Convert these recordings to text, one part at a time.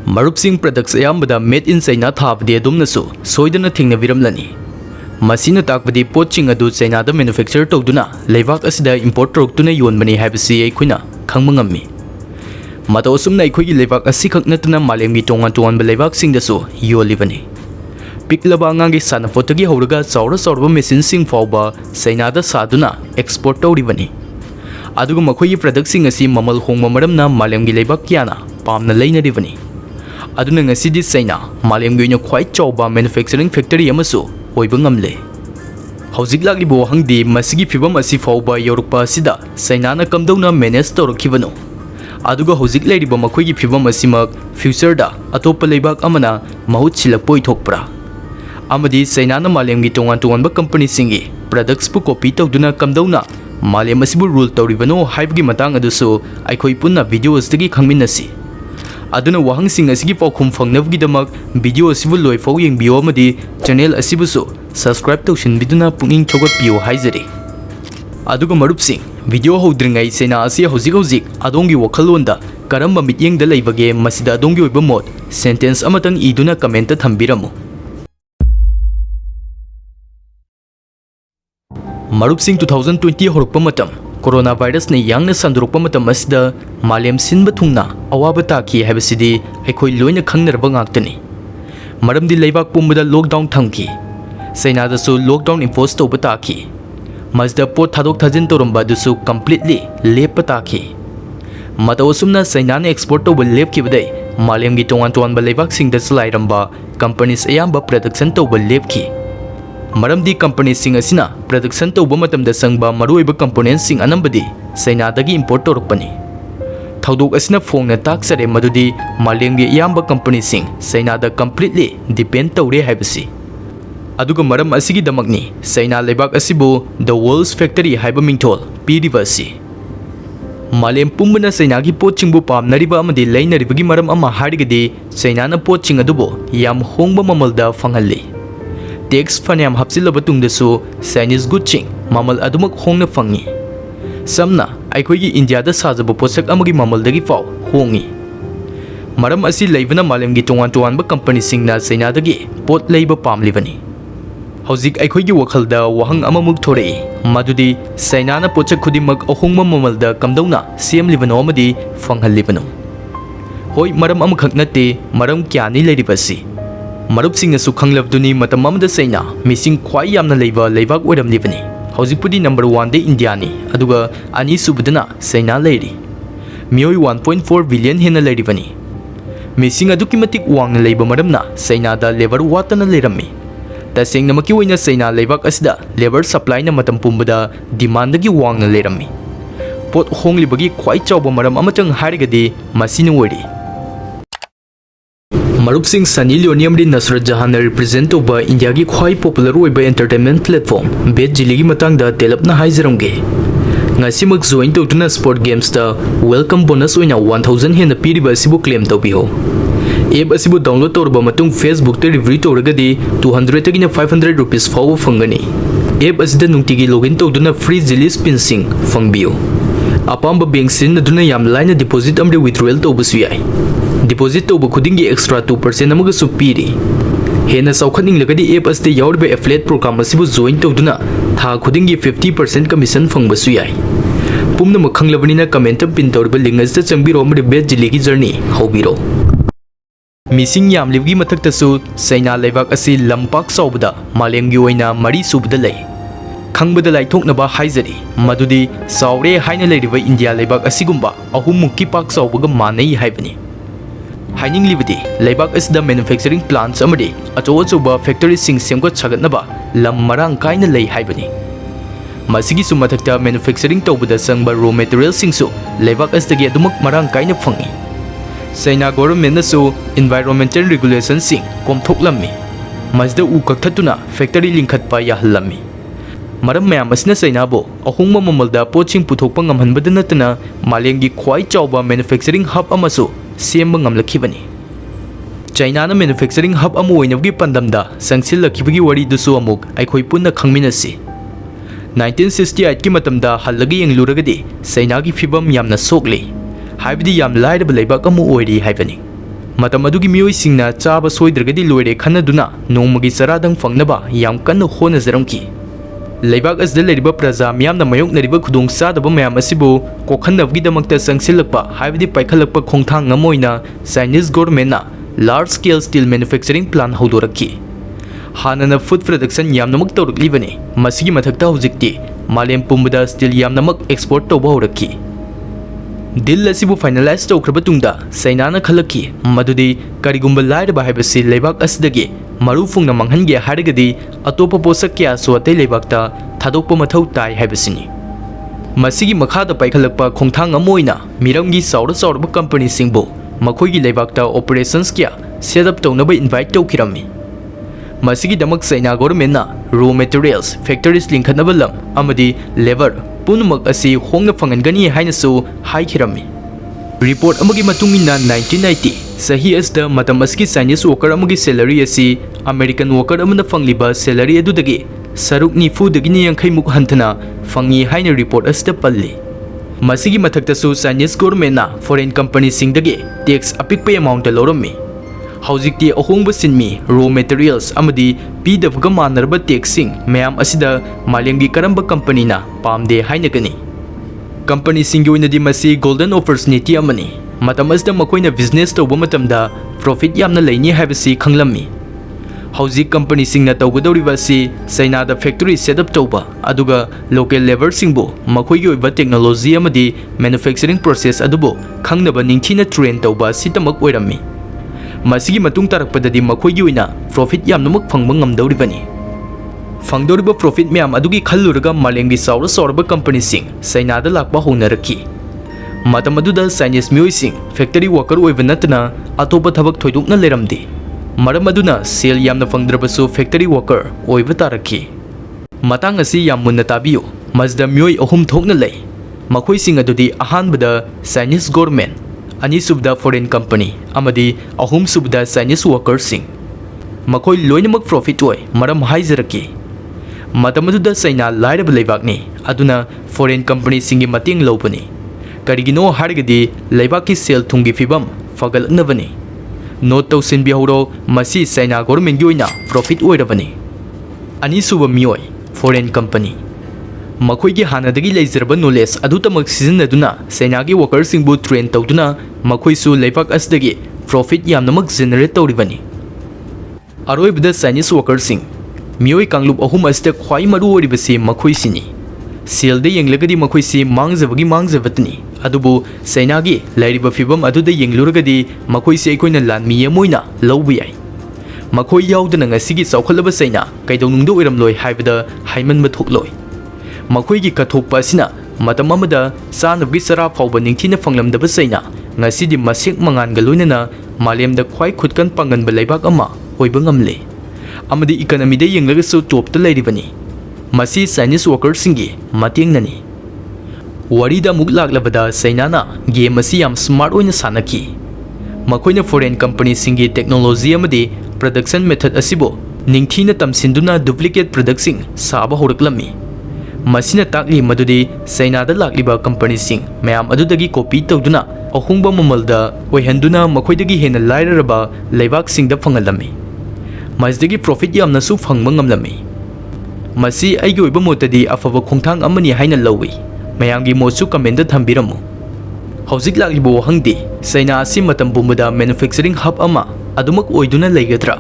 Marupsing products ayambada made in China thabdi adumnasu soidana thengnabiramlani. Masina takbadi poching adu China da manufacture tawduna leibak asida import tawtuna yonbani haibasi Eikhoina khangmangammi. Mataw asumna Eikhoi gi leibak asi khaknatuna Malemgi tongan-tonganba leibak singdasu yolibani. Piklaba angangi sanafotagi hawraga chawra machine sing fawba China da saduna export tawribani. Aduga makhoi product sing asi mamal hongma maramna Malemgi leibak kyana pamna leinaribani. Aduna ngasidi China Malemgi oina khwai chawba manufacturing factory amasu oiba ngamle. Hawjik laglibo hangdi masigi fibam asi fawba yorukpa asida China na Kamdouna manage tawrakhibano. Aduga hawjik leiriba makhoi gi fibam asimak future da atopa leibak amana mahut silakpoi thokpra. Amadi China na Malemgi tongan-tonganba company singi products pu copy tawduna Kamdouna Malem asibu rule tawribano haibagi matang adusu Eikhoi punna videos dagi Khangminasi. Aduna wahang sing asigi paukhum fangnabgi damak video asibu loifau yengbiyo amadi channel asibu su subscribe tawshin biduna punging thogatpiyo haizari. Aduga marup sing video hodringai China asi hojik adongi wakhalonda karamba mityengda leibage masida adongi oiba mod sentence amatang iduna comment ta thambiramu. Marup sing 2020 horokpa matam coronavirus ne yangna sandurokpa matam asida malem sinba thungna awaba taki haibasidi Eikhoi loina khangnarba ngaktani. Maramdi leibak pumbada lockdown thamki. China da su lockdown impose tawba taki. Masda pot thadok thajin toramba dusu completely lepa taki. Mataw asumna China na export tawba lepkibadai Malemgi tongan-tonganba leibak singda Lairaramba companies ayamba production tawba lepki. Maramdi companies sing asina production tawba matamda sangba maruiba components sing anambadi China dagi import tawrokpani. Thaudok asina phongna taksare madudi Malemgi ayamba companies sing China da completely depend tawre haibasi. Aduga maram asigi damakni China leibak asibu the world's factory haiba mingthol piribasi. Malem pumbana China gi pochingbu pamnariba amadi leinaribagi maram ama harigadi China na poching adubo yam hongba mamalda fanghalli. Tax fanyam hapsilaba tungdasu Chinese good ching mamal adumak hongna fangi. Samna Eikhoi gi India da sajaba posak amagi mamaldagi faw hongi. Maram asi leibana Malemgi tongan-tonganba company singna China dagi pot leiba pamlibani. Hawjik Eikhoi gi wakhalda wahang amamuk thorei madudi China na pochak khudimak ahongma mamalda Kamdouna semlibano amadi fanghallibano. Hoi maram amakhak natte maram kyani leiribasi. Marup sing asu khanglabduni matam amada China mising khwai yamna leiba leibak oiramlibani. Hawjikpudi number 1 de India ni aduga ani subudana China leiri. Mioi 1.4 billion hena leiribani. Mising aduki matik wangna leiba maramna China da labor watana leirammi. Taseng namaki oina China leibak asida labor supply na matam pumbada demand gi wangna leirammi. Pot honglibagi khwai chawba maram amachang harigadi masina oiri. Marup sing Sunny Leonium di Nasrat Jahan represent over India gi khwai popular oiba entertainment platform bet jiligi matangda telapna haizaramge. Ngasimak join tawtuna sport games da welcome bonus oina 1000 hena piriba asibu claim tawbiho. App asibu download tawrba matung Facebook te review tawragadi 200 tagina 500 rupees faw fangani. App asida nungtigi login tawduna free jili spin sing fangbiyo. Apamba bank sin aduna yam line deposit amde withdrawal tawbasu yai. Deposit tawba khudingi extra 2% amaga supiri. Hena saukhaning lagadi app aste yaurba affiliate program asibu join tawduna tha khudingi 50% commission fangbasu yai. Pumna makhanglabani comment pin tawrba link asta changbiro amde bet jiligi journey hobiro. Missing yamlibgi mathaktasu China leibak asi lampak saubada Malemgi oina mari subda lei. Khangbada laithoknaba haizari madudi saure haina leiriba India leibak asigumba ahumukki pak saubaga manai haibani. Haining libadi leibak asida manufacturing plants amadi achoba factory sing semgot sagatnaba lam marang kaina lei haibani. Masigi sumathakta manufacturing tawbada sangba raw material singsu leibak asdagi adumak marang kaina fangi. China government nasu environmental regulations sing komthoklammi. Masda u kakthatuna factory linkhatpa yahallammi. Maram mayam asina China bo ahungma mamalda poching puthokpa ngamhanbada natana Malemgi khwai chawba manufacturing hub amasu semba ngamlakhibani. China na manufacturing hub amu oinabgi pandamda sangsillakhibagi wari dusu amuk Eikhoi punna Khangminasi. 1968 ki matamda hallagi yengluragadi China gi fibam yamna sokli. Haibadi yam lairaba leibak amu oiri haibani. Matam adugi mioisingna chaba soidragadi loire khanaduna nongmagi charadang fangnaba yam kanna honajaramki. Leibak asda leriba praja miyamna mayoknariba khudong chadaba mayam asibu kokhanabgidamakta sangsilakpa haibadi paikhalakpa khongthang amoina Chinese government na large scale steel manufacturing plant haudorakki. Hanana food production yamnamak tawraklibani masigi mathakta hujikti malem pumbada steel yamnamak export tawba horakki. Deal asibu finalize tawkraba tungda China khalakki madudi karigumba lairaba haibasi leibak asdagi maru fungna manghange harigadi atopa posak kya so atei leibakta thadokpa mathau tai haibasini. Masigi makhada paikhalakpa khongthang amoina miramgi sauraba company singbo makhoigi leibakta operations kya set up tawnaba invite tawkirami. Masigi damak China government na raw materials factories linkhanaba lam amadi labor punumak asi hongna fangangani hainasu haikirami. Report amagi matungina 1990 sahi asda matam asgi Chinese worker amagi salary asi American worker amana fangliba salary adudagi saruk nifu dagini yankhai muk hanthana fangi haina report asda palli. Masigi mathakta su Chinese government na foreign company singdagi tax apikpa amount lorami. Haujikti ahongba sinmi raw materials amadi pidavga manarba taxing mayam asida Malemgi karamba company na pamde hainagani. Company singi oinadi masi golden opportunity amani matam asda makoina business tawba matamda profit yamna laini haibasi khanglammi. Haujik company singna tawgadoriba si China da factory setup tawba aduga local labor singbo makoigi oiba technology amadi manufacturing process adubo khangnaba ningthina train tawba sitamak oirammi. Masigi matung tarakpadadi makoigi oina profit yamnamak phangba ngamdoribani. Fangdoriba profit myam adugi khalluraga Malemgi sauraba company sing China da lakpa honaraki. Matam aduda Chinese mioising factory worker oiba natna atopa thabak thoidukna leramdi. Maram aduna sale yamna fangdrabasu factory worker oiba taraki. Matang asi yam munna tabiyo masda mioi ahum thokna lei. Makhoi sing adudi ahanbada Chinese government ani subda foreign company amadi ahum subda Chinese workers sing. Makhoi loinamak profit oi maram haizaraki. Matamaduda China lairaba leibakni aduna foreign company singi mating lobani. Karigino harigadi leibaki sale thungi fibam fagalnabani. Note tawsin bihoro masi China government gi oina profit oirabani. Ani suba mioi foreign company makhoi hanadagi leizarba knowledge adutamak sizinaduna China gi workers singbu train tawduna makhoi su leibak asdagi profit yamnamak generate tawribani. Aroibda Chinese workers sing Mioi kanglup ahum asda khwai maru oribasi makhoi sini. Selde yenglagadi makhoi si mangjabagi mangjabatni. Adubu China gi lairiba fibam aduda yengluragadi makhoi si Eikhoi na lanmi amoina lawbu yai. Makhoi yaudana ngasigi chawkhalaba China kaidonungda oiramloi haibada haimanba thokloi. Makhoi gi kathokpa asina matam amada chanabgi sara fawba ningthina fanglamdaba China ngasidi masek manganga loinana malemda khwai khutkan panganba leibak ama oiba ngamle. Amadi economy de yenglagasu top ta lairibani. Masi Chinese workers singi matengnani. Warida muklaglabada China na game asi yam smart oina sanaki. Makoina foreign company singi technology amadi production method asibo ningthina tamsinduna duplicate products sing saba horaklami. Masina takli madudi China da lakliba company sing mayam adudagi copy tawduna ahungba mamalda oihanduna makoidagi hena lairaraba leibak singda phangalami. Masdagi profit yamna su phangba ngamlami. Masi aigi oiba motadi afaba khongthang amani haina lawi. Mayamgi mosu comment da thambiramu. Haujik laklibo hangdi China asi matam bumbada manufacturing hub ama adumak oiduna leigadra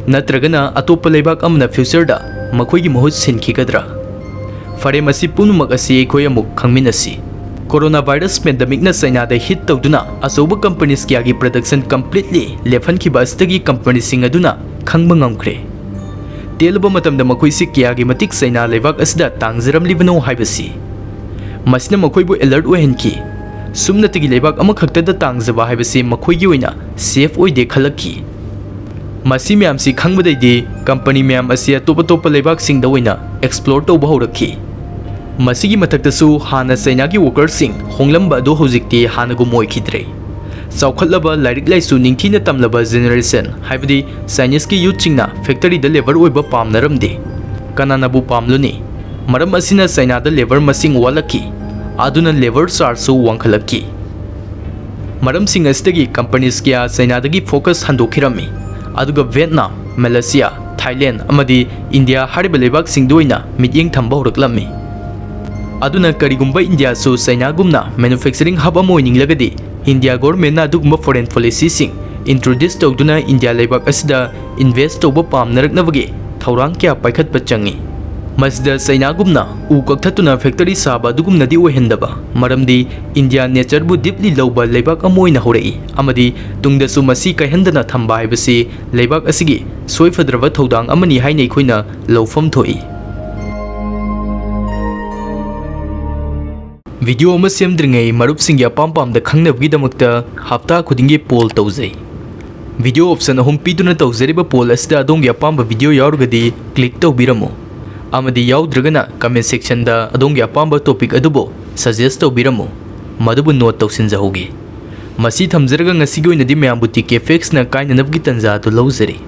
natragana atopa leibak amna future da makhoigi mahut sinkigadra. Fare masi punumak asi Eikhoi amuk Khangminasi. Coronavirus pandemic na China da hit tawduna asoba companies kyagi production completely lephankhiba astagi company sing aduna khangba ngamkhre. Telba matamda makhoi si kyagi matik China leibak asda tangjaramlibano haibasi. Masina makhoibu alert ohenki. Sumna tigi leibak amakhakta da tangjaba haibasi makhoigi oina safe oide khalakki. Masi myam si khangbadaidi company myam asi atopa leibak singda oina explore tawba horakki. Masigi mathaktasu hana China gi workers sing honglamba do hojikti hanagu moikhidre. Chawkhatlaba lairik laisu ningthina tamlaba generation haibadi Chinese ki youth singna factory da labor oiba pamnaramde. Kananabu pamluni. Maram asina China da labor masing walaki. Aduna labor charge su wangkhalaki. ꯃꯔꯝꯁꯤꯡ ꯑꯁꯤꯗꯒꯤ companies ꯀꯌꯥ ꯆꯥꯏꯅꯥꯗꯒꯤ focus ꯍꯟꯗꯣꯛꯈꯤꯔꯝꯃꯤ ꯑꯗꯨꯒ Vietnam, Malaysia, Thailand ꯑꯃꯗꯤ India ꯍꯥꯏꯔꯤꯕ ꯂꯩꯕꯥꯛꯁꯤꯡꯗ ꯑꯣꯏꯅ ꯃꯤꯠꯌꯦꯡ ꯊꯝꯕ ꯍꯧꯔꯛꯂꯝꯃꯤ ꯑꯗꯨꯅ ꯀꯔꯤꯒꯨꯝꯕ ꯏꯟꯗꯤꯌꯥꯁꯨ ꯆꯥꯏꯅꯥꯒꯨꯝꯅ ꯃꯦꯅꯨꯐꯦꯛꯆꯔꯤꯡ ꯍꯕ ꯑꯃ ꯑꯣꯏꯅꯤꯡꯂꯒꯗꯤ ꯏꯟꯗꯤꯌꯥ ꯒꯣꯔꯃꯦꯟꯅ ꯑꯗꯨꯒꯨꯝꯕ ꯐꯣꯔꯦꯟ ꯄꯣꯂꯤꯁꯤꯁꯤꯡ इंट्रोड्यूस तौदुना इंडिया लेबाक असदा इन्वेस्ट तौब पामनरकनबगे थौरांग क्या पाइखतप चंगी मसदा चाइनागुमना उ कक्थतुना फैक्टरी साबा दुगुमनदी ओहेंदबा मरमदी इंडिया नेचरबु डीपली लौबा लेबाक अमोइना होरई अमदी तुंगदसु मसी कहेंदना थंबा हाइबसी लेबाक असिगी सोइफद्रबा थौदांग अमनी हाइनै खोइना लौफम थोई वीडियो अमा सेमद्रिङै मरुपसिंगी अपाम पामदा खंगनबगीदमक्ता हफ्ता खुदिंगी पोल तौजै वीडियो ऑप्शन अहुम पीदुना तौजरिबा पोल असदा अदोंगी अपाम वीडियो याउरगदी क्लिक तौबिरमु अमदी याउद्रगना कमेंट सेक्शन दा अदोंगी अपाम टॉपिक अदुबो सजेस्ट तौबिरमु मदुबु नोट तौसिनजहौगे मसी थमजरगा ngasiगी ओइनदी मयामबु टिके फैक्स ना काइननबगी तंजा तो लौजरी।